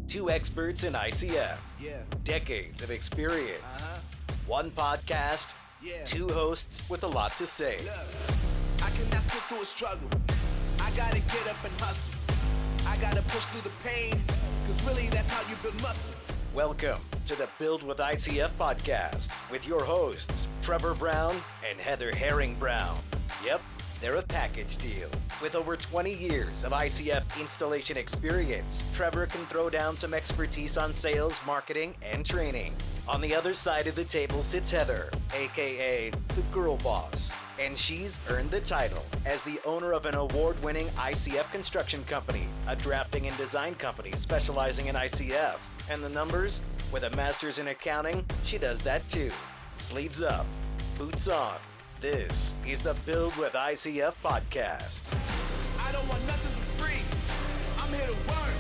Two experts in ICF. Decades of experience. One podcast. Two hosts with a lot to say. Look, I cannot sit through a struggle. I gotta get up and hustle. I gotta push through the pain, cause really that's how you build muscle. Welcome to the Build with ICF podcast with your hosts, Trevor Brown and Heather Herring Brown. Yep, they're a package deal. With over 20 years of ICF installation experience, Trevor can throw down some expertise on sales, marketing, and training. On the other side of the table sits Heather, aka the girl boss, and she's earned the title as the owner of an award-winning ICF construction company, a drafting and design company specializing in ICF. And the numbers? With a master's in accounting, she does that too. Sleeves up, boots on. This is the Build with ICF podcast. I don't want nothing for free. I'm here to work.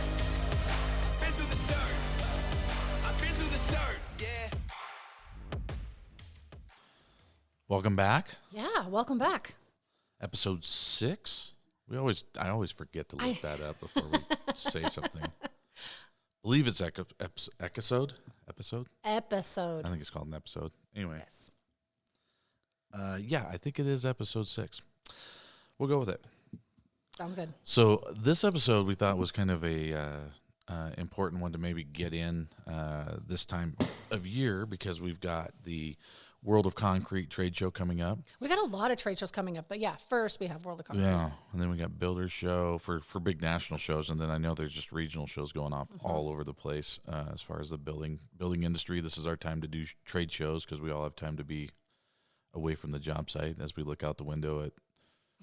Been through the dirt. I've been through the dirt, yeah. Welcome back. Yeah, welcome back. Episode 6. I always forget to look that up before we say something. Believe it's episode. Episode. I think it's called an episode. Anyway. Yes. Yeah, I think it is episode 6. We'll go with it. Sounds good. So this episode we thought was kind of a important one to maybe get in this time of year because we've got the World of Concrete trade show coming up. We got a lot of trade shows coming up, but yeah, first we have World of Concrete. Yeah, and then we got Builder Show for big national shows, and then I know there's just regional shows going off all over the place as far as the building industry. This is our time to do trade shows because we all have time to be away from the job site as we look out the window at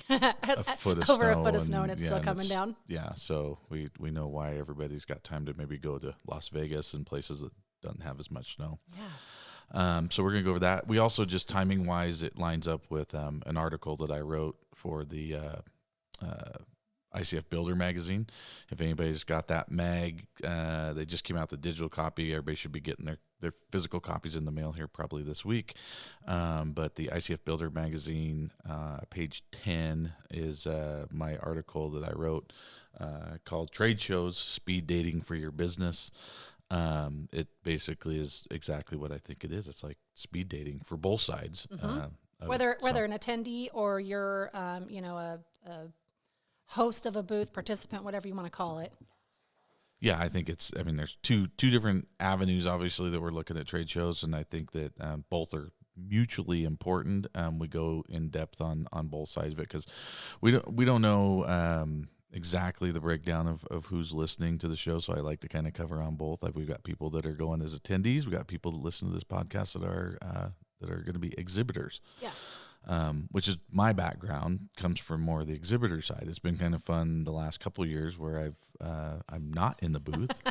a foot of over snow. A foot of snow and it's still coming down. Yeah, so we know why everybody's got time to maybe go to Las Vegas and places that don't have as much snow. Yeah. So we're going to go over that. We also, just timing-wise, it lines up with an article that I wrote for the ICF Builder magazine. If anybody's got that mag, they just came out the digital copy. Everybody should be getting their physical copies in the mail here probably this week. But the ICF Builder magazine, page 10, is my article that I wrote called Tradeshows, Speed Dating for Your Business. It basically is exactly what I think it is. It's like speed dating for both sides. Whether an attendee or you're, a host of a booth, participant, whatever you want to call it. Yeah, I think there's two different avenues, obviously, that we're looking at trade shows, and I think that both are mutually important. We go in depth on both sides of it because we don't know exactly the breakdown of who's listening to the show, so I like to kind of cover on both. Like, we've got people that are going as attendees, we got people that listen to this podcast that are going to be exhibitors. Yeah. Which is my background, comes from more the exhibitor side. It's been kind of fun the last couple of years where I'm not in the booth.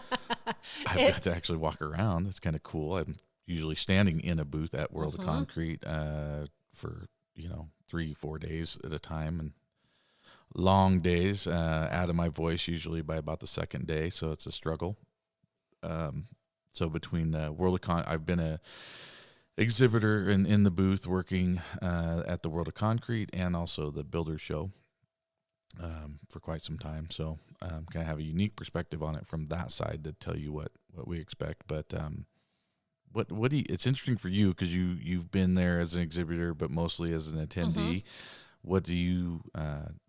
I've got to actually walk around. It's kind of cool. I'm usually standing in a booth at World of Concrete for 3-4 days at a time, and long days, out of my voice usually by about the second day, so it's a struggle. So between World of I've been a exhibitor in the booth working at the World of Concrete and also the Builder Show for quite some time. So kind of have a unique perspective on it from that side to tell you what we expect. But what do you, it's interesting for you because you've been there as an exhibitor, but mostly as an attendee. What do you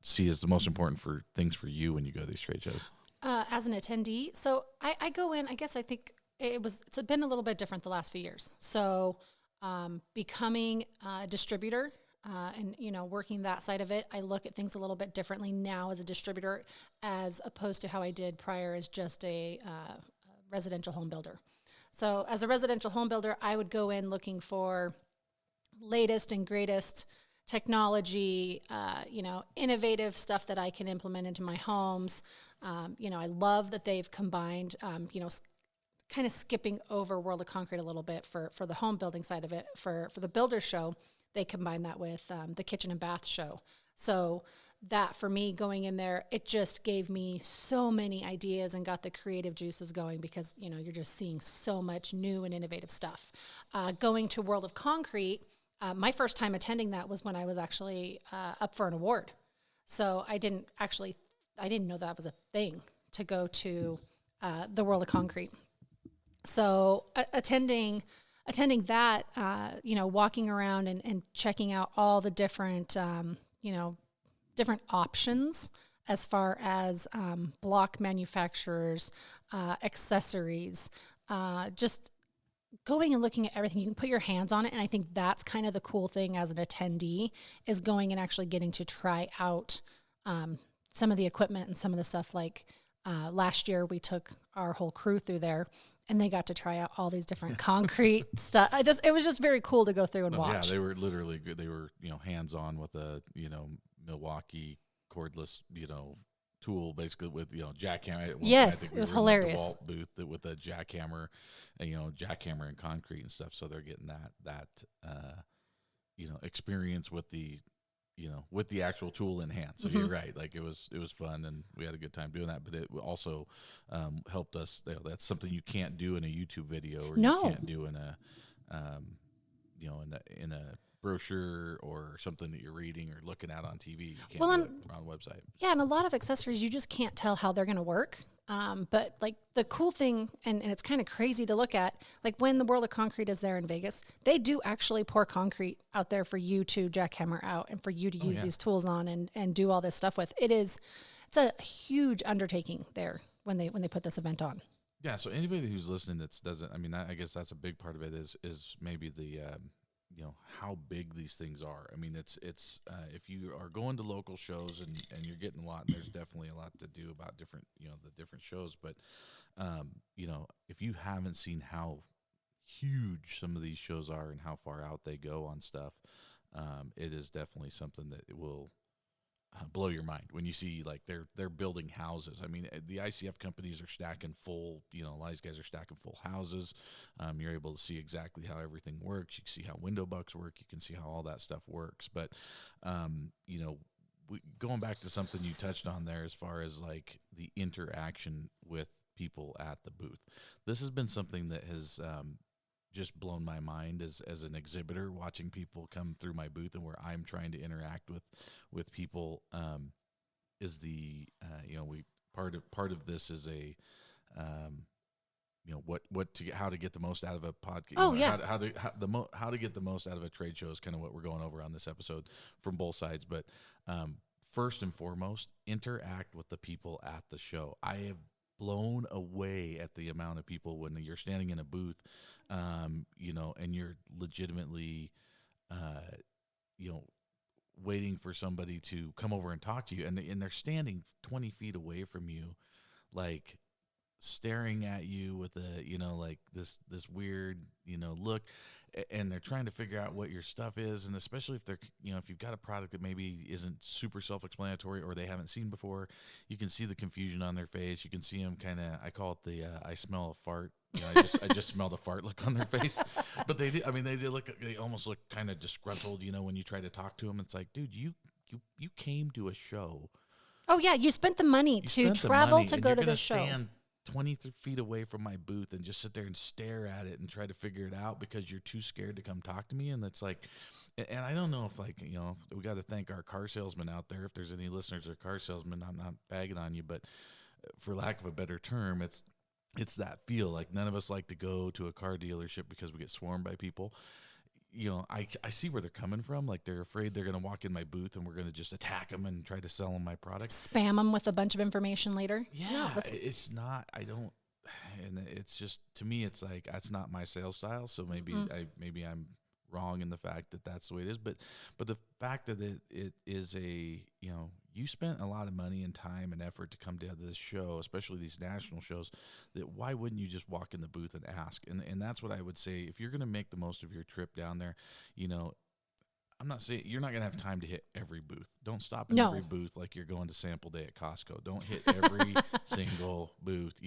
see as the most important things for you when you go to these trade shows? As an attendee, so I go in, I guess I think it's been a little bit different the last few years. So becoming a distributor and, working that side of it, I look at things a little bit differently now as a distributor as opposed to how I did prior as just a residential home builder. So as a residential home builder, I would go in looking for latest and greatest technology, innovative stuff that I can implement into my homes. I love that they've combined, kind of skipping over World of Concrete a little bit for the home building side of it. For the Builder Show, they combine that with the Kitchen and Bath Show. So that, for me, going in there, it just gave me so many ideas and got the creative juices going because, you're just seeing so much new and innovative stuff. Going to World of Concrete, my first time attending that was when I was actually up for an award. So I didn't know that was a thing to go to the World of Concrete. So attending that, walking around and checking out all the different, different options as far as block manufacturers, accessories, just going and looking at everything. You can put your hands on it, and I think that's kind of the cool thing as an attendee, is going and actually getting to try out some of the equipment and some of the stuff. Like last year, we took our whole crew through there, and they got to try out all these different concrete stuff. It was just very cool to go through and watch. Yeah, they were literally good. They were, hands on with a, Milwaukee cordless, tool, basically with, jackhammer. Yes, it was hilarious. The DeWalt booth with a jackhammer, jackhammer and concrete and stuff. So they're getting that experience with the, with the actual tool in hand. So you're right. Like it was fun, and we had a good time doing that. But it also helped us. That's something you can't do in a YouTube video, or you can't do in a, in a brochure or something that you're reading or looking at on TV. You can't do it on a website. Yeah, and a lot of accessories you just can't tell how they're going to work. But like the cool thing, and it's kind of crazy to look at, like when the World of Concrete is there in Vegas, they do actually pour concrete out there for you to jackhammer out and for you to use these tools on and do all this stuff with. It's a huge undertaking there when they put this event on. Yeah. So anybody who's listening I guess that's a big part of it is maybe the, how big these things are. I mean, it's if you are going to local shows and you're getting a lot, and there's definitely a lot to do about different, the different shows. But, if you haven't seen how huge some of these shows are and how far out they go on stuff, it is definitely something that it will blow your mind when you see like they're building houses. I mean, the ICF companies are stacking full, a lot of these guys are stacking full houses. You're able to see exactly how everything works. You can see how window bucks work. You can see how all that stuff works. But, going back to something you touched on there, as far as like the interaction with people at the booth, this has been something that has, just blown my mind as an exhibitor, watching people come through my booth and where I'm trying to interact with people, is the, part of this is a, how to get the most out of a podcast. How to get the most out of a trade show is kind of what we're going over on this episode from both sides. But, first and foremost, interact with the people at the show. I have blown away at the amount of people when you're standing in a booth, and you're legitimately, waiting for somebody to come over and talk to you, and they're standing 20 feet away from you, like staring at you with like this weird, look, and they're trying to figure out what your stuff is. And especially if they're, if you've got a product that maybe isn't super self-explanatory or they haven't seen before, you can see the confusion on their face. You can see them kind of, I call it the, I smell a fart. I just smelled a fart look on their face. But they almost look kind of disgruntled, when you try to talk to them. It's like, dude, you came to a show. Oh yeah. You spent the money to travel to go to the show. 20 feet away from my booth and just sit there and stare at it and try to figure it out because you're too scared to come talk to me. And that's like, and I don't know if we got to thank our car salesman out there. If there's any listeners or car salesmen, I'm not bagging on you, but for lack of a better term, it's that feel. Like none of us like to go to a car dealership because we get swarmed by people. I see where they're coming from. Like they're afraid they're going to walk in my booth and we're going to just attack them and try to sell them my product. Spam them with a bunch of information later. Yeah, it's not. And it's just, to me, it's like that's not my sales style. So maybe I'm wrong in the fact that that's the way it is. But the fact that it is a, you spent a lot of money and time and effort to come to this show, especially these national shows, that why wouldn't you just walk in the booth and ask? And that's what I would say. If you're going to make the most of your trip down there, I'm not saying you're not going to have time to hit every booth. Don't stop in every booth like you're going to sample day at Costco. Don't hit every single booth,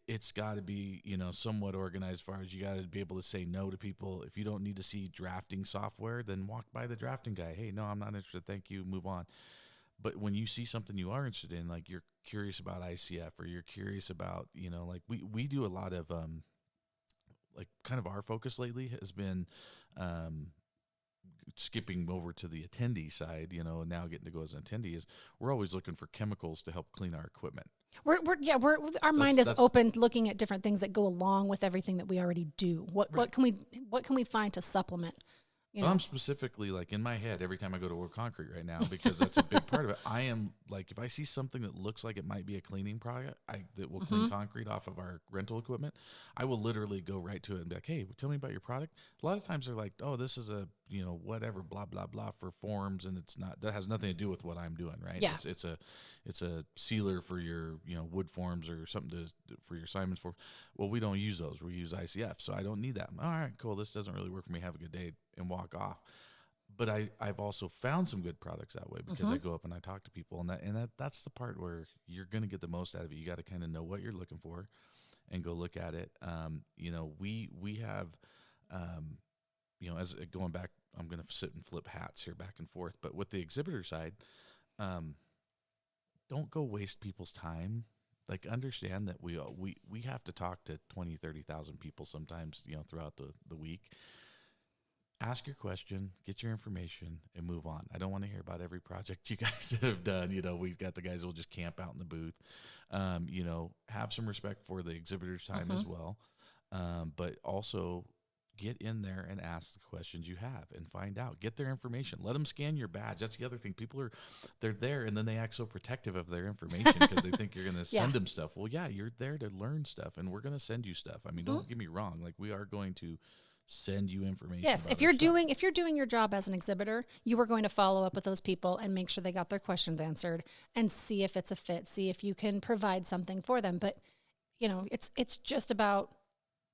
It's got to be, somewhat organized as far as you got to be able to say no to people. If you don't need to see drafting software, then walk by the drafting guy. Hey, no, I'm not interested. Thank you. Move on. But when you see something you are interested in, like you're curious about ICF or you're curious about, like we do a lot of, like kind of our focus lately has been, skipping over to the attendee side, and now getting to go as an attendee is we're always looking for chemicals to help clean our equipment. Our mind is that's- open, looking at different things that go along with everything that we already do. What can we find to supplement? You know? Well, I'm specifically like in my head every time I go to work concrete right now because that's a big part of it. I am like, if I see something that looks like it might be a cleaning product that will clean concrete off of our rental equipment, I will literally go right to it and be like, hey, tell me about your product. A lot of times they're like, oh, this is a, whatever, blah, blah, blah for forms. And that has nothing to do with what I'm doing. Right. Yeah. It's a sealer for your, wood forms or something for your Simon's forms. Well, we don't use those. We use ICF. So I don't need that. All right, cool. This doesn't really work for me. Have a good day. And walk off. But I've also found some good products that way because I go up and I talk to people, and that's the part where you're going to get the most out of it. You got to kind of know what you're looking for and go look at it. We have, as going back, I'm going to sit and flip hats here back and forth, but with the exhibitor side, don't go waste people's time. Like, understand that we have to talk to 20, 30,000 people sometimes, throughout the week. Ask your question, get your information, and move on. I don't want to hear about every project you guys have done. We've got the guys who will just camp out in the booth. Have some respect for the exhibitor's time as well. But also get in there and ask the questions you have and find out. Get their information. Let them scan your badge. That's the other thing. People they're there, and then they act so protective of their information because they think you're going to send them stuff. Well, yeah, you're there to learn stuff, and we're going to send you stuff. I mean, don't get me wrong. Like, we are going to send you information. Yes, if you're doing your job as an exhibitor, you are going to follow up with those people and make sure they got their questions answered and see if it's a fit, see if you can provide something for them. But it's just about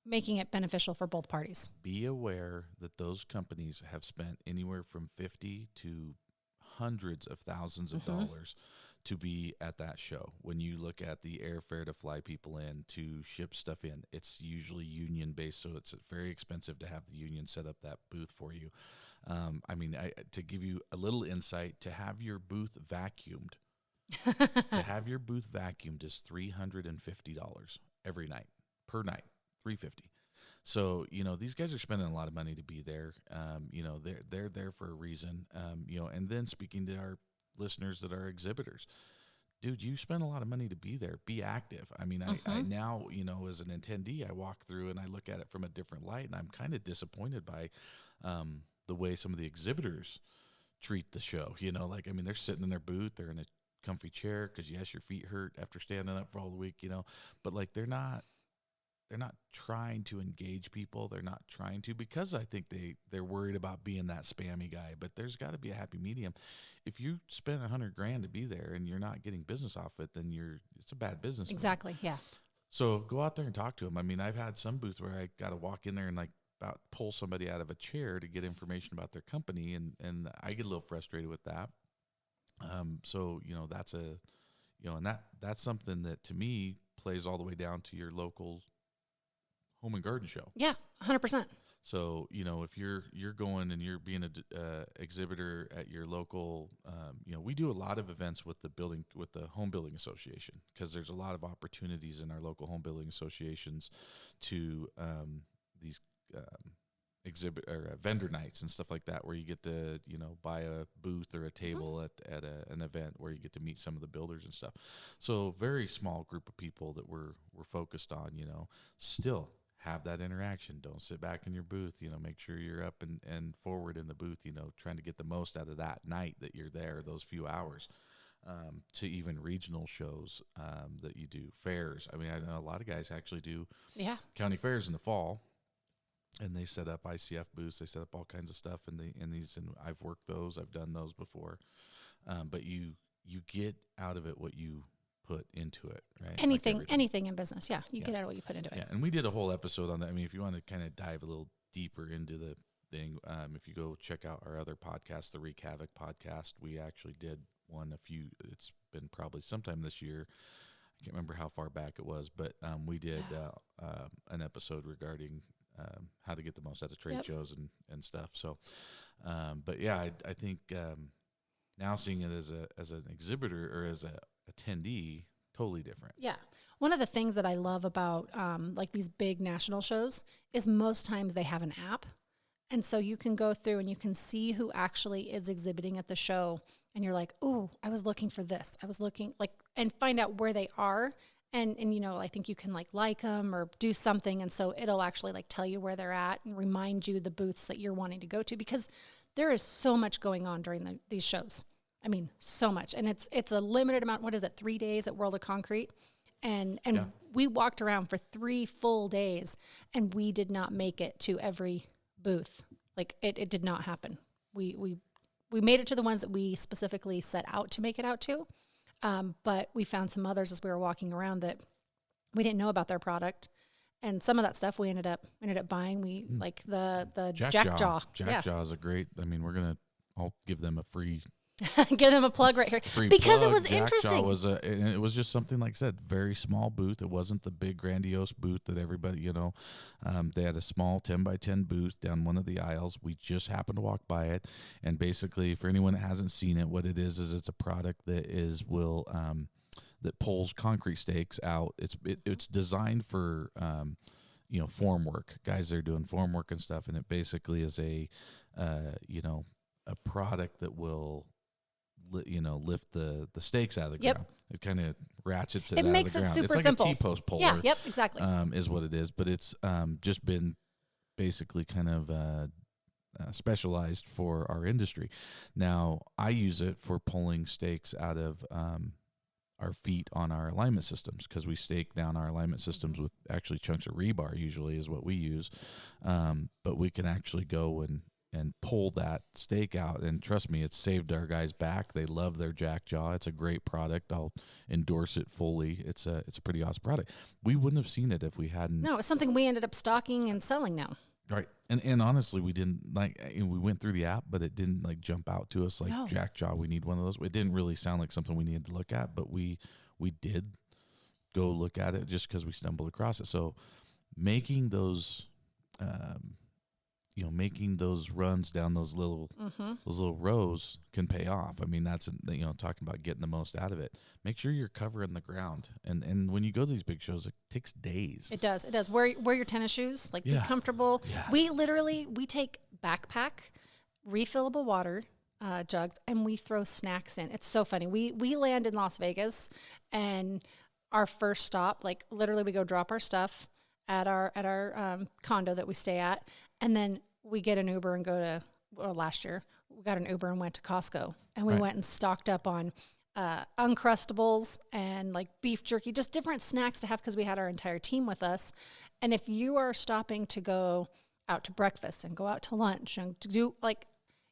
making it beneficial for both parties. Be aware that those companies have spent anywhere from 50 to hundreds of thousands of dollars to be at that show. When you look at the airfare to fly people in, to ship stuff in, it's usually union based, so it's very expensive to have the union set up that booth for you. To give you a little insight, to have your booth vacuumed, is $350 every night, per night, $350. So, these guys are spending a lot of money to be there. They're there for a reason. And then speaking to our listeners that are exhibitors, dude, you spend a lot of money to be there. Be active. I mean, I now, as an attendee, I walk through and I look at it from a different light, and I'm kind of disappointed by the way some of the exhibitors treat the show. They're sitting in their booth, they're in a comfy chair because, yes, your feet hurt after standing up for all the week, but like they're not trying to engage people. They're not trying to, because I think they're worried about being that spammy guy. But there's got to be a happy medium. If you spend $100,000 to be there and you're not getting business off it, then it's a bad business. Exactly. Move. Yeah. So go out there and talk to them. I mean, I've had some booths where I got to walk in there and about pull somebody out of a chair to get information about their company, and I get a little frustrated with that. That's that's something that to me plays all the way down to your local home and garden show. Yeah, 100%. So, if you're going and you're being a exhibitor at your local, we do a lot of events with the home building association, because there's a lot of opportunities in our local home building associations to these exhibit or vendor nights and stuff like that, where you get to buy a booth or a table at an event where you get to meet some of the builders and stuff. So very small group of people that we're focused on. Still have that interaction. Don't sit back in your booth. Make sure you're up and forward in the booth. Trying to get the most out of that night that you're there, those few hours. To even regional shows that you do, fairs. I mean, I know a lot of guys actually do county fairs in the fall. And they set up ICF booths. They set up all kinds of stuff in these. And I've worked those. I've done those before. But you get out of it what you put into it, right? Anything in business. Yeah. You get out of what you put into it. Yeah. And we did a whole episode on that. I mean, if you want to kind of dive a little deeper into the thing, if you go check out our other podcast, the Wreak Havoc podcast, we actually did one it's been probably sometime this year. I can't remember how far back it was, but we did an episode regarding how to get the most out of trade shows and stuff. So, but yeah, I think now seeing it as an exhibitor or as a attendee, totally different. Yeah. One of the things that I love about like these big national shows is most times they have an app. And so you can go through and you can see who actually is exhibiting at the show. And you're like, oh, I was looking for this. I was looking and find out where they are. And I think you can like them or do something. And so it'll actually tell you where they're at and remind you the booths that you're wanting to go to, because there is so much going on during these shows. I mean, so much. And it's a limited amount. What is it? 3 days at World of Concrete. And we walked around for 3 full days and we did not make it to every booth. It did not happen. We made it to the ones that we specifically set out to make it out to. But we found some others as we were walking around that we didn't know about their product. And some of that stuff we ended up buying. We like the Jackjaw. Jackjaw is a great, I'll give them a free give them a plug right here because plug. It was Jackjaw interesting. And it was just something, like I said, very small booth. It wasn't the big grandiose booth that everybody, they had a small 10 by 10 booth down one of the aisles. We just happened to walk by it. And basically, for anyone that hasn't seen it, what it is it's a product that that pulls concrete stakes out. It's designed for, form work, guys that are doing form work and stuff. And it basically is a product that will lift the stakes out of the ground. It kind of ratchets it out makes of the it ground. super it's like simple. a T-post puller. Yeah, yep, exactly. Is what it is. But it's just been basically kind of specialized for our industry. Now, I use it for pulling stakes out of our feet on our alignment systems, because we stake down our alignment systems with actually chunks of rebar usually is what we use. But we can actually go and pull that stake out. And trust me, it's saved our guys back. They love their Jackjaw. It's a great product. I'll endorse it fully. It's a pretty awesome product. We wouldn't have seen it if we hadn't. No, it's something we ended up stocking and selling now. Right. And honestly, we didn't we went through the app, but it didn't jump out to us like No. Jackjaw. We need one of those. It didn't really sound like something we needed to look at, but we did go look at it just because we stumbled across it. So making those, making those runs down those little rows can pay off. I mean, that's, talking about getting the most out of it. Make sure you're covering the ground. And when you go to these big shows, it takes days. It does. Wear your tennis shoes, be comfortable. Yeah. We take backpack, refillable water jugs, and we throw snacks in. It's so funny. We land in Las Vegas, and our first stop, literally we go drop our stuff at our condo that we stay at, and then we get an Uber and go to, last year, we got an Uber and went to Costco. And we went and stocked up on Uncrustables and beef jerky, just different snacks to have because we had our entire team with us. And if you are stopping to go out to breakfast and go out to lunch and to do,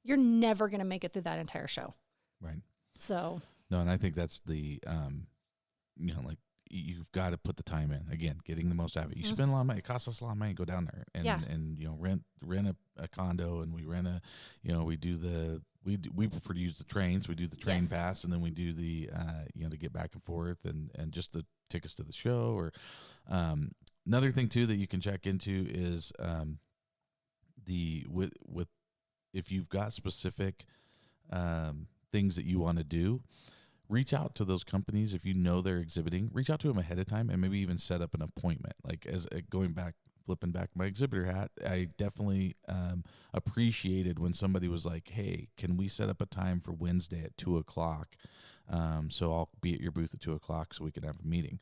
you're never going to make it through that entire show. Right. So. No, and I think that's the, you've got to put the time in. Again, getting the most out of it. You spend a lot of money. It costs us a lot of money to go down there and rent a condo, and we rent we prefer to use the trains. We do the train pass, and then we do the to get back and forth and just the tickets to the show. Or another thing too that you can check into is with if you've got specific things that you want to do. Reach out to those companies. If you know they're exhibiting, reach out to them ahead of time and maybe even set up an appointment. Flipping back my exhibitor hat, I definitely appreciated when somebody was like, hey, can we set up a time for Wednesday at 2:00? So I'll be at your booth at 2:00 so we can have a meeting.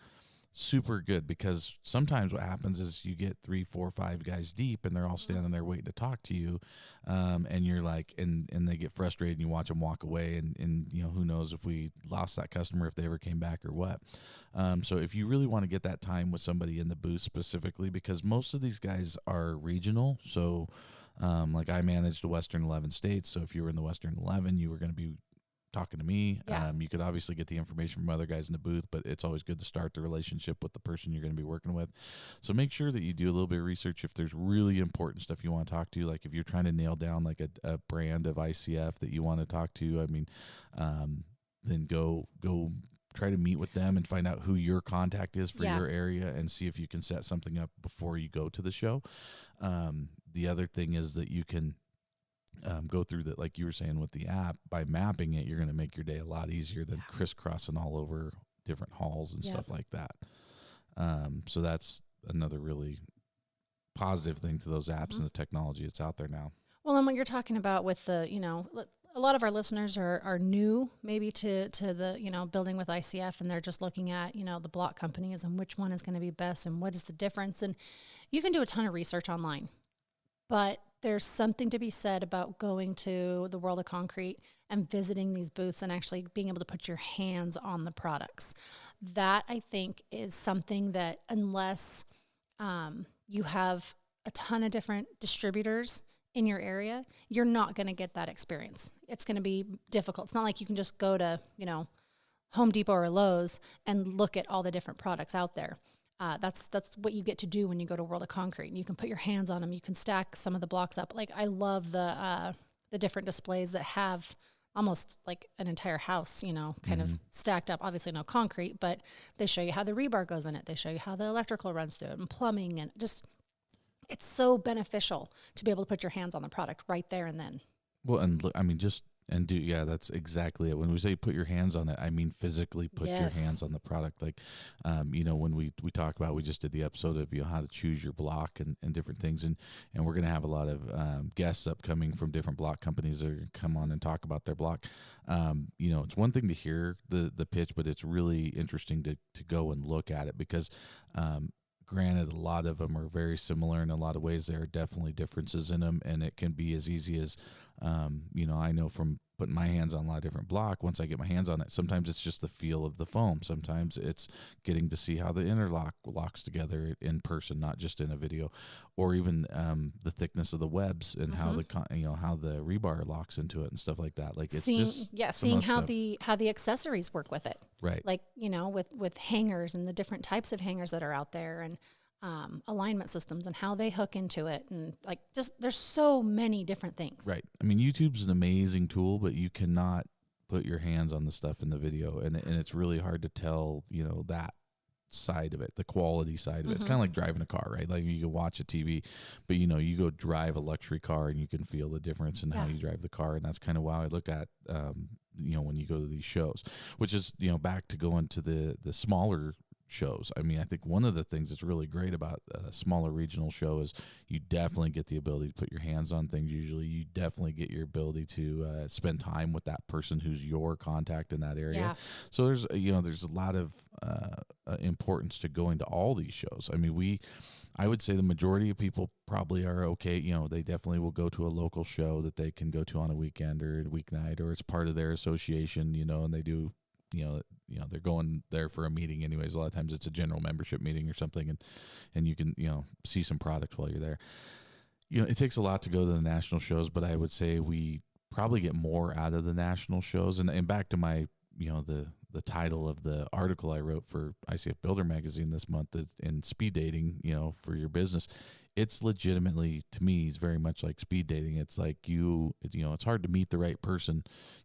Super good, because sometimes what happens is you get 3, 4, 5 guys deep and they're all standing there waiting to talk to you. And you're and they get frustrated and you watch them walk away and who knows if we lost that customer, if they ever came back or what. So if you really want to get that time with somebody in the booth specifically, because most of these guys are regional. So I managed the Western 11 states. So if you were in the Western 11, you were going to be talking to me. Yeah. You could obviously get the information from other guys in the booth, but it's always good to start the relationship with the person you're going to be working with. So make sure that you do a little bit of research if there's really important stuff you want to talk to. Like if you're trying to nail down a brand of ICF that you want to talk to, then go try to meet with them and find out who your contact is for your area and see if you can set something up before you go to the show. The other thing is that you can go through that, like you were saying with the app. By mapping it, you're going to make your day a lot easier than crisscrossing all over different halls and stuff like that. So that's another really positive thing to those apps and the technology that's out there now. Well, and what you're talking about with the, a lot of our listeners are new maybe to the, building with ICF, and they're just looking at, the block companies and which one is going to be best and what is the difference. And you can do a ton of research online, but there's something to be said about going to the World of Concrete and visiting these booths and actually being able to put your hands on the products. That, I think, is something that unless you have a ton of different distributors in your area, you're not going to get that experience. It's going to be difficult. It's not like you can just go to, Home Depot or Lowe's and look at all the different products out there. That's what you get to do when you go to World of Concrete. And you can put your hands on them. You can stack some of the blocks up. Like, I love the different displays that have almost like an entire house, kind of stacked up. Obviously no concrete, but they show you how the rebar goes in it. They show you how the electrical runs through it and plumbing, and just, it's so beneficial to be able to put your hands on the product right there and then. Well, and look, that's exactly it. When we say put your hands on it, I mean physically put your hands on the product. Like, when we talk about, we just did the episode of, how to choose your block and different things. And we're going to have a lot of guests upcoming from different block companies that are going to come on and talk about their block. It's one thing to hear the pitch, but it's really interesting to go and look at it because, granted, a lot of them are very similar in a lot of ways. There are definitely differences in them, and it can be as easy as, I know from putting my hands on a lot of different block, once I get my hands on it, sometimes it's just the feel of the foam. Sometimes it's getting to see how the interlock locks together in person, not just in a video, or even just the thickness of the webs and how how the rebar locks into it and stuff like that. Like, it's seeing how the accessories work with it. Right. Like, with hangers and the different types of hangers that are out there, and alignment systems and how they hook into it. And like, just, there's so many different things. Right. I mean, YouTube's an amazing tool, but you cannot put your hands on the stuff in the video. And it's really hard to tell, that side of it, the quality side of it. It's kind of like driving a car, right? Like, you can watch a TV, but you go drive a luxury car and you can feel the difference in how you drive the car. And that's kind of why I look at, when you go to these shows, which is, back to going to the smaller shows. I mean, I think one of the things that's really great about a smaller regional show is you definitely get the ability to put your hands on things. Usually you definitely get your ability to spend time with that person who's your contact in that area. Yeah. So there's a lot of importance to going to all these shows. I mean, I would say the majority of people probably are okay. They definitely will go to a local show that they can go to on a weekend or a weeknight, or it's part of their association, and they do, they're going there for a meeting anyways. A lot of times it's a general membership meeting or something, and you can, see some products while you're there. It takes a lot to go to the national shows, but I would say we probably get more out of the national shows. And back to my, the title of the article I wrote for ICF Builder magazine this month in speed dating, for your business. It's legitimately, to me, it's very much like speed dating. It's like it's hard to meet the right person,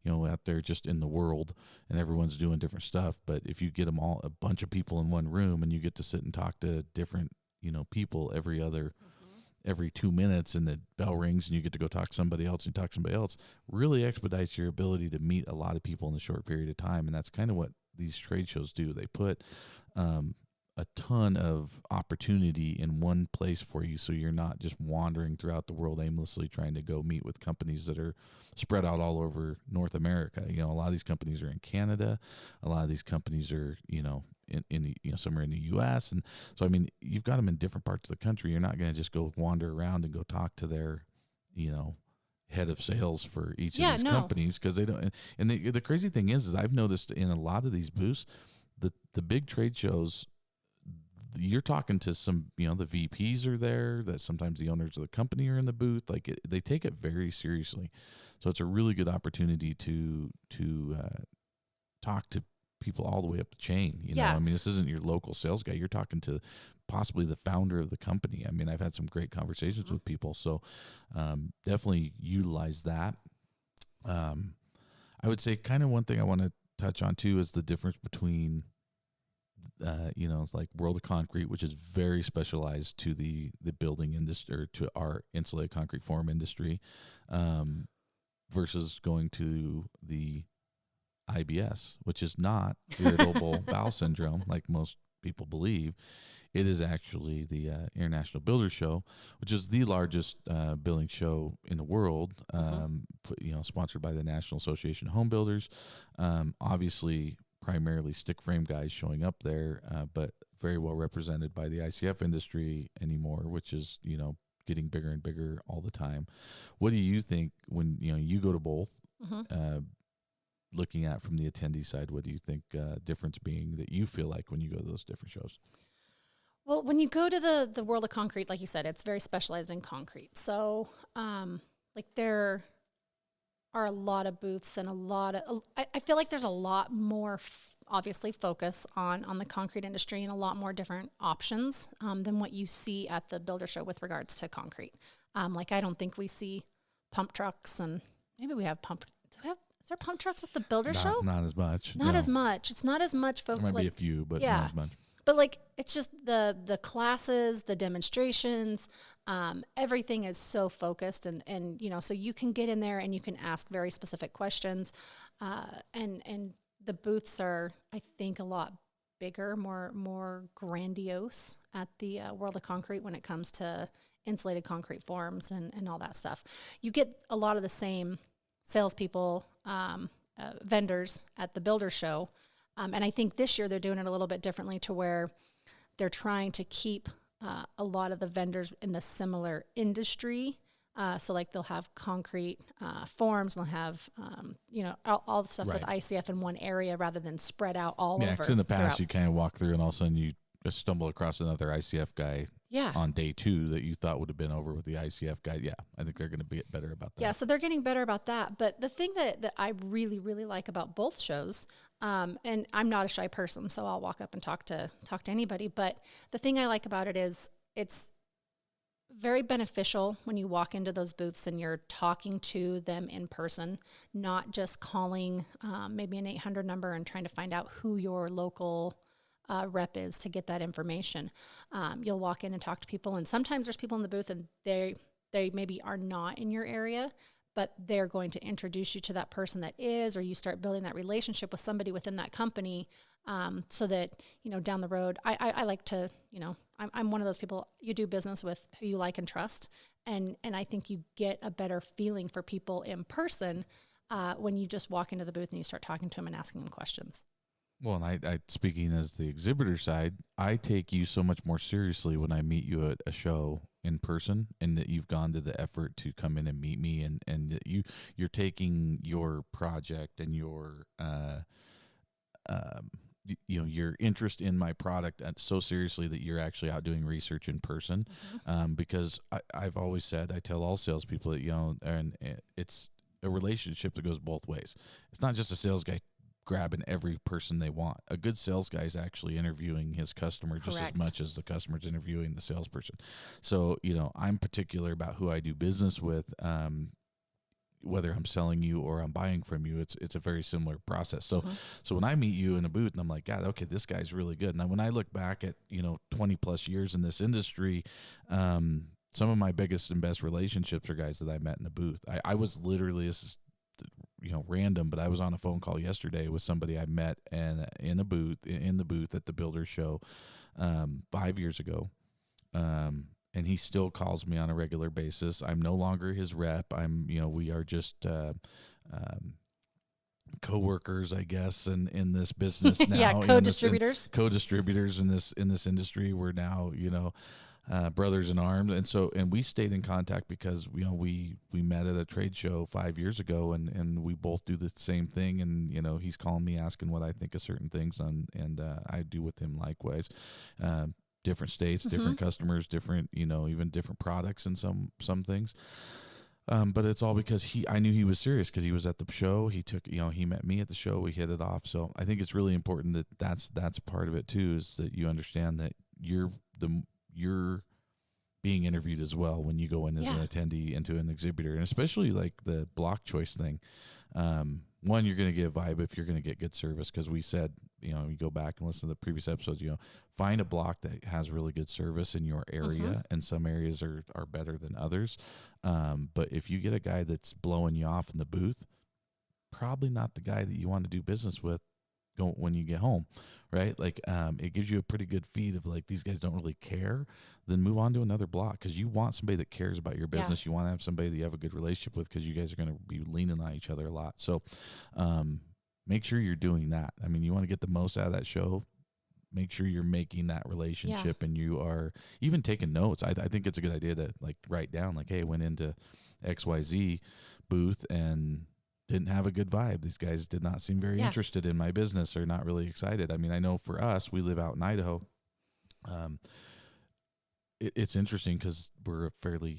out there just in the world, and everyone's doing different stuff. But if you get them all, a bunch of people in one room, and you get to sit and talk to different, people every 2 minutes, and the bell rings and you get to go talk to somebody else and talk to somebody else, really expedites your ability to meet a lot of people in a short period of time. And that's kind of what these trade shows do. They put, a ton of opportunity in one place for you, so you're not just wandering throughout the world aimlessly trying to go meet with companies that are spread out all over North America. A lot of these companies are in Canada, a lot of these companies are in somewhere in the U.S. And so, I mean, you've got them in different parts of the country. You're not going to just go wander around and go talk to their head of sales for each of these companies, because they don't. And the crazy thing is I've noticed in a lot of these booths, the big trade shows, you're talking to some, the VPs are there, that sometimes the owners of the company are in the booth. Like, they take it very seriously. So it's a really good opportunity to talk to people all the way up the chain. I mean, this isn't your local sales guy. You're talking to possibly the founder of the company. I mean, I've had some great conversations with people. So definitely utilize that. I would say kind of one thing I want to touch on too is the difference between it's like World of Concrete, which is very specialized to the building industry, or to our insulated concrete form industry, versus going to the IBS, which is not irritable bowel syndrome like most people believe, it is actually the International Builder Show, which is the largest building show in the world. Sponsored by the National Association of Home Builders. Obviously, primarily stick frame guys showing up there, but very well represented by the ICF industry anymore, which is getting bigger and bigger all the time. What do you think when you go to both? Looking at from the attendee side, what do you think difference being that you feel like when you go to those different shows? Well, when you go to the World of Concrete, like you said, it's very specialized in concrete. So, there are a lot of booths and I feel like there's a lot more, obviously, focus on the concrete industry and a lot more different options than what you see at the builder show with regards to concrete. I don't think we see pump trucks, and maybe we have pump. Is there pump trucks at the builder show? Not as much. Not as much. It's not as much focus. There might be a few, but not as much. But it's just the classes, the demonstrations, everything is so focused and so you can get in there and you can ask very specific questions. And the booths are, I think, a lot bigger, more grandiose at the World of Concrete when it comes to insulated concrete forms and all that stuff. You get a lot of the same salespeople, vendors at the builder show. And I think this year they're doing it a little bit differently to where they're trying to keep a lot of the vendors in the similar industry. So they'll have concrete forms, and they'll have, all the stuff with ICF in one area rather than spread out all over. Yeah, because in the past you kind of walk through and all of a sudden you stumble across another ICF guy on day 2 that you thought would have been over with the ICF guy. Yeah, I think they're going to get better about that. Yeah, so they're getting better about that. But the thing that I really, really like about both shows, and I'm not a shy person, so I'll walk up and talk to anybody. But the thing I like about it is it's very beneficial when you walk into those booths and you're talking to them in person, not just calling maybe an 800 number and trying to find out who your local rep is to get that information. You'll walk in and talk to people, and sometimes there's people in the booth and they maybe are not in your area, but they're going to introduce you to that person that is, or you start building that relationship with somebody within that company, so that, down the road, I like to, I'm one of those people, you do business with who you like and trust. And I think you get a better feeling for people in person when you just walk into the booth and you start talking to them and asking them questions. Well, and I speaking as the exhibitor side, I take you so much more seriously when I meet you at a show in person, and that you've gone to the effort to come in and meet me, and that you're taking your project and your your interest in my product so seriously that you're actually out doing research in person. Because I've always said, I tell all salespeople that and it's a relationship that goes both ways. It's not just a sales guy grabbing every person they want. A good sales guy is actually interviewing his customer just as much as the customer's interviewing the salesperson. So, I'm particular about who I do business with, whether I'm selling you or I'm buying from you. It's a very similar process. So, so when I meet you in a booth and I'm like, God, okay, this guy's really good. And when I look back at, 20 plus years in this industry, some of my biggest and best relationships are guys that I met in the booth. I was literally, this is random, but I was on a phone call yesterday with somebody I met in the booth at the Builder Show 5 years ago, and he still calls me on a regular basis. I'm no longer his rep. We are just co-workers, I guess, in this business now. Yeah, co-distributors. Co-distributors in this industry. We're now brothers in arms, and we stayed in contact because we met at a trade show 5 years ago, and we both do the same thing, and he's calling me asking what I think of certain things, and I do with him likewise. Different states, different customers, different even different products and some things. But it's all because I knew he was serious because he was at the show. He took, he met me at the show. We hit it off. So I think it's really important that's part of it too, is that you understand that you're being interviewed as well when you go in as an attendee into an exhibitor, and especially like the block choice thing. One, you're going to get a vibe if you're going to get good service, because we said, you go back and listen to the previous episodes, find a block that has really good service in your area, and some areas are better than others. But if you get a guy that's blowing you off in the booth, probably not the guy that you want to do business with when you get home, right? Like, it gives you a pretty good feed of like, these guys don't really care. Then move on to another block, because you want somebody that cares about your business. You want to have somebody that you have a good relationship with, because you guys are going to be leaning on each other a lot. So make sure you're doing that. I mean, you want to get the most out of that show. Make sure you're making that relationship, and you are even taking notes. I think it's a good idea to like write down, like, hey, I went into XYZ booth and didn't have a good vibe. These guys did not seem very interested in my business, or not really excited. I mean, I know for us, we live out in Idaho. It's interesting because we're a fairly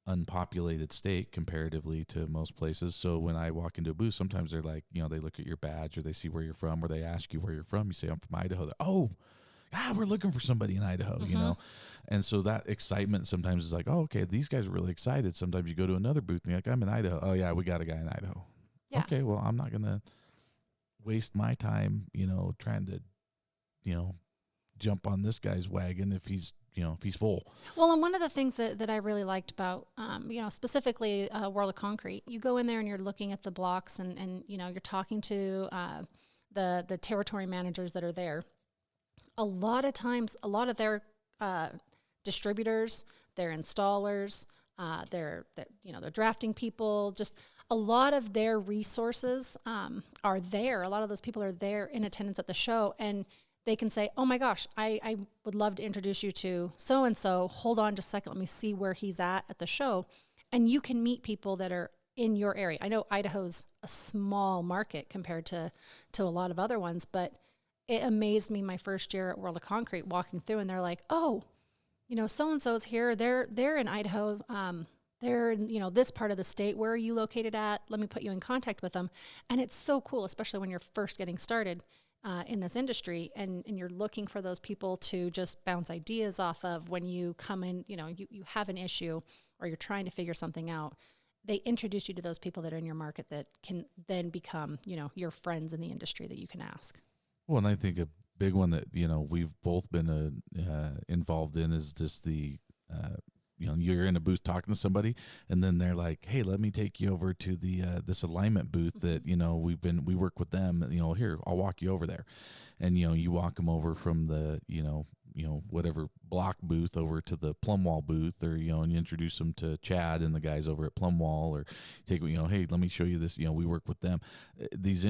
unpopulated state comparatively to most places. So when I walk into a booth, sometimes they're like, they look at your badge, or they see where you're from, or they ask you where you're from. You say, I'm from Idaho. They're, we're looking for somebody in Idaho, And so that excitement sometimes is like, oh, okay, these guys are really excited. Sometimes you go to another booth and you're like, I'm in Idaho. Oh yeah, we got a guy in Idaho. Yeah. Okay, well, I'm not going to waste my time, trying to, jump on this guy's wagon if he's full. Well, and one of the things that I really liked about, specifically World of Concrete, you go in there and you're looking at the blocks, and you're talking to the territory managers that are there. A lot of times, a lot of their distributors, their installers, their drafting people, just a lot of their resources are there. A lot of those people are there in attendance at the show, and they can say, oh my gosh, I would love to introduce you to so-and-so. Hold on just a second. Let me see where he's at the show. And you can meet people that are in your area. I know Idaho's a small market compared to a lot of other ones, but it amazed me my first year at World of Concrete walking through, and they're like, oh, so-and-so's here. They're in Idaho. They're in, this part of the state. Where are you located at? Let me put you in contact with them. And it's so cool, especially when you're first getting started in this industry, and you're looking for those people to just bounce ideas off of when you come in, you have an issue or you're trying to figure something out. They introduce you to those people that are in your market that can then become, your friends in the industry that you can ask. Well, and I think a big one that, we've both been involved in is just the, you're in a booth talking to somebody, and then they're like, hey, let me take you over to the this alignment booth that, we work with them, here, I'll walk you over there. And, you walk them over from the, whatever block booth over to the plumb wall booth, or, and you introduce them to Chad and the guys over at plumb wall, or take, hey, let me show you this, we work with them. These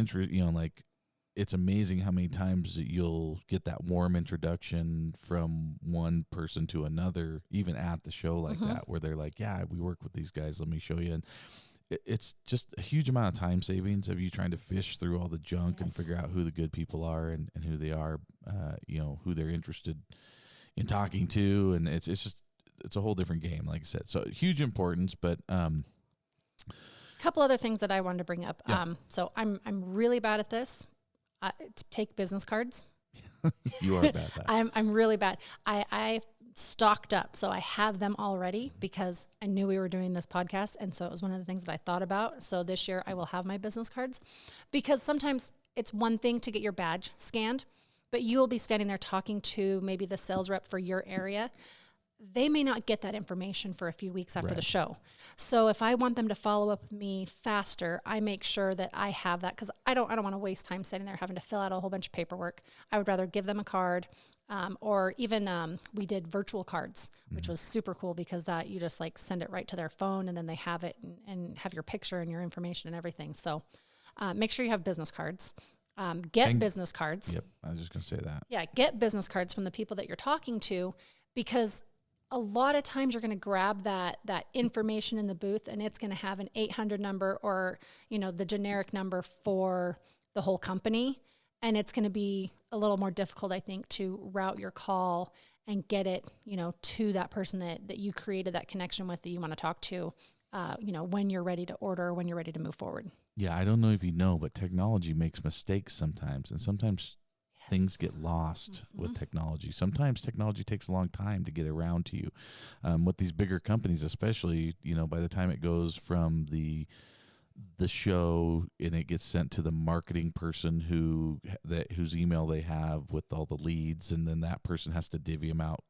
it's amazing how many times you'll get that warm introduction from one person to another, even at the show like that, where they're like, yeah, we work with these guys. Let me show you. And it's just a huge amount of time savings of you trying to fish through all the junk and figure out who the good people are and who they are, who they're interested in talking to. And it's a whole different game, like I said. So huge importance, but couple other things that I wanted to bring up. Yeah. So I'm really bad at this. To take business cards. You are bad at that. I'm really bad. I stocked up, so I have them already because I knew we were doing this podcast, and so it was one of the things that I thought about. So this year I will have my business cards, because sometimes it's one thing to get your badge scanned, but you will be standing there talking to maybe the sales rep for your area. They may not get that information for a few weeks after the show. So if I want them to follow up with me faster, I make sure that I have that, because I don't want to waste time sitting there having to fill out a whole bunch of paperwork. I would rather give them a card, or even we did virtual cards, which was super cool, because that you just like send it right to their phone, and then they have it and have your picture and your information and everything. So make sure you have business cards. Get business cards. Yep, I was just going to say that. Yeah, get business cards from the people that you're talking to, because a lot of times you're going to grab that information in the booth, and it's going to have an 800 number, or, the generic number for the whole company. And it's going to be a little more difficult, I think, to route your call and get it, to that person that you created that connection with, that you want to talk to, when you're ready to order, when you're ready to move forward. Yeah. I don't know if you know, but technology makes mistakes sometimes. And sometimes things get lost with technology. Sometimes technology takes a long time to get around to you. With these bigger companies, especially, by the time it goes from the show and it gets sent to the marketing person whose email they have with all the leads, and then that person has to divvy them out.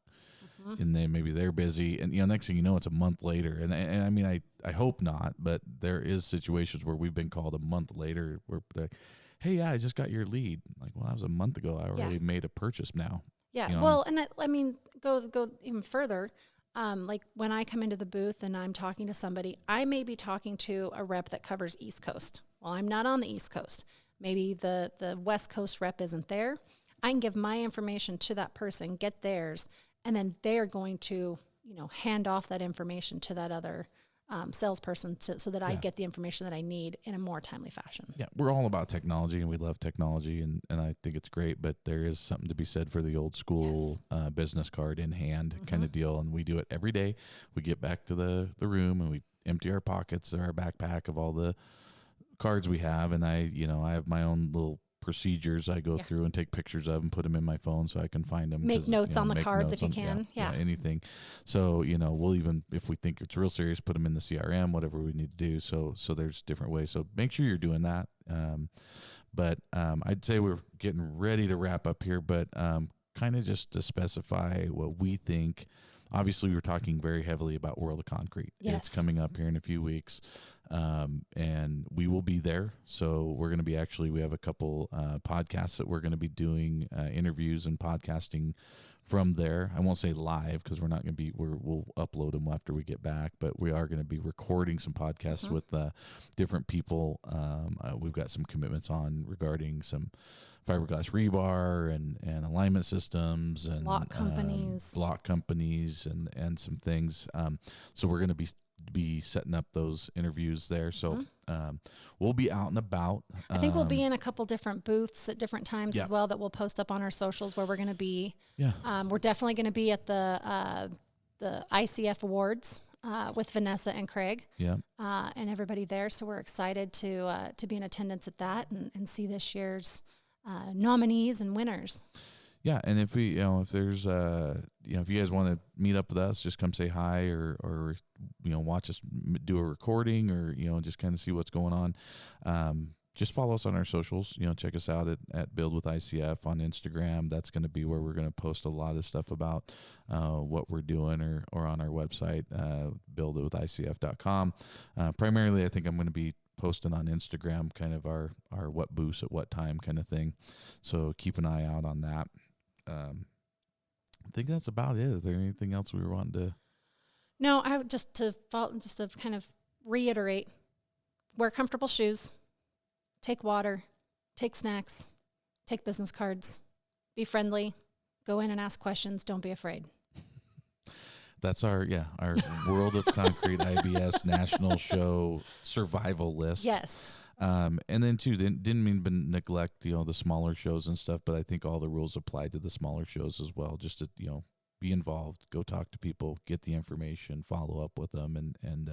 And then maybe they're busy, and next thing you know, it's a month later. And I mean, I hope not, but there is situations where we've been called a month later where hey, yeah, I just got your lead. Like, well, that was a month ago. I already made a purchase now. Yeah. You know? Well, and I mean, go even further. Like when I come into the booth and I'm talking to somebody, I may be talking to a rep that covers East Coast. Well, I'm not on the East Coast. Maybe the West Coast rep isn't there. I can give my information to that person, get theirs, and then they're going to, hand off that information to that other salesperson so that I get the information that I need in a more timely fashion. Yeah, we're all about technology, and we love technology, and I think it's great, but there is something to be said for the old school business card in hand kind of deal, and we do it every day. We get back to the room, and we empty our pockets or our backpack of all the cards we have, and I have my own little procedures I go through and take pictures of and put them in my phone so I can find them. Make notes on the cards if you can. Yeah, anything. So, we'll even, if we think it's real serious, put them in the CRM, whatever we need to do. So there's different ways. So make sure you're doing that. But I'd say we're getting ready to wrap up here, but kind of just to specify what we think. Obviously, we were talking very heavily about World of Concrete. Yes. It's coming up here in a few weeks, and we will be there. So we're going to be we have a couple podcasts that we're going to be doing interviews and podcasting from there. I won't say live because we're not going to be, we'll upload them after we get back, but we are going to be recording some podcasts with different people. We've got some commitments on regarding some fiberglass rebar and alignment systems and block companies and some things. So we're going to be setting up those interviews there. So we'll be out and about. I think we'll be in a couple different booths at different times as well that we'll post up on our socials where we're going to be. Yeah. We're definitely going to be at the ICF Awards with Vanessa and Craig. Yeah. And everybody there. So we're excited to be in attendance at that and see this year's nominees and winners. Yeah, and if we, if there's, if you guys want to meet up with us, just come say hi or watch us do a recording or, just kind of see what's going on. Just follow us on our socials. Check us out at Build with ICF on Instagram. That's going to be where we're going to post a lot of stuff about what we're doing or on our website, builditwithicf.com. Primarily, I think I'm going to be posting on Instagram kind of our what booths at what time kind of thing. So keep an eye out on that. I think that's about it. Is there anything else we were wanting to? No, I would just to kind of reiterate: wear comfortable shoes, take water, take snacks, take business cards, be friendly, go in and ask questions. Don't be afraid. That's our World of Concrete IBS National Show survival list. Yes. And then too, didn't mean to neglect, the smaller shows and stuff, but I think all the rules apply to the smaller shows as well. Just to, be involved, go talk to people, get the information, follow up with them and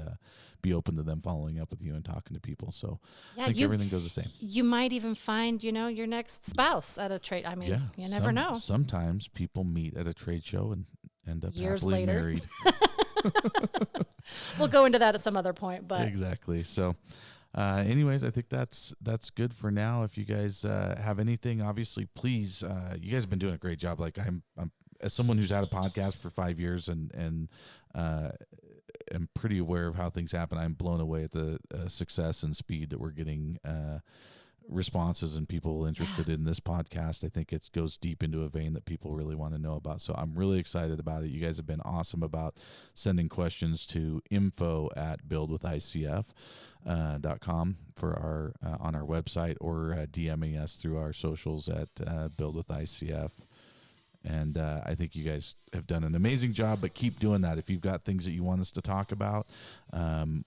be open to them following up with you and talking to people. So I think everything goes the same. You might even find, your next spouse at a trade. I mean, you never know. Sometimes people meet at a trade show and end up years happily later married. We'll go into that at some other point, but exactly. So anyways, I think that's good for now. If you guys have anything, obviously, please, you guys have been doing a great job. Like I'm as someone who's had a podcast for 5 years and am pretty aware of how things happen, I'm blown away at the success and speed that we're getting responses and people interested in this podcast. I think it goes deep into a vein that people really want to know about. So I'm really excited about it. You guys have been awesome about sending questions to info@buildwithicf.com for our on our website or DMing us through our socials at buildwithicf. And I think you guys have done an amazing job, but keep doing that. If you've got things that you want us to talk about,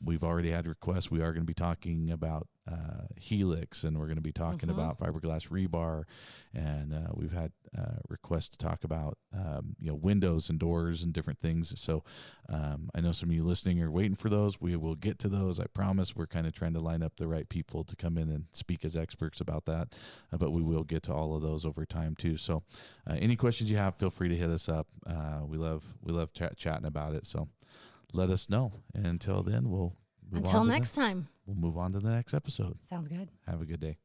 we've already had requests. We are going to be talking about Helix, and we're going to be talking about fiberglass rebar, and we've had requests to talk about windows and doors and different things. So I know some of you listening are waiting for those. We will get to those. I promise. We're kind of trying to line up the right people to come in and speak as experts about that, but we will get to all of those over time too. So any questions you have, feel free to hit us up. We love chatting about it. So let us know. And until then, we'll move until next time. We'll move on to the next episode. Sounds good. Have a good day.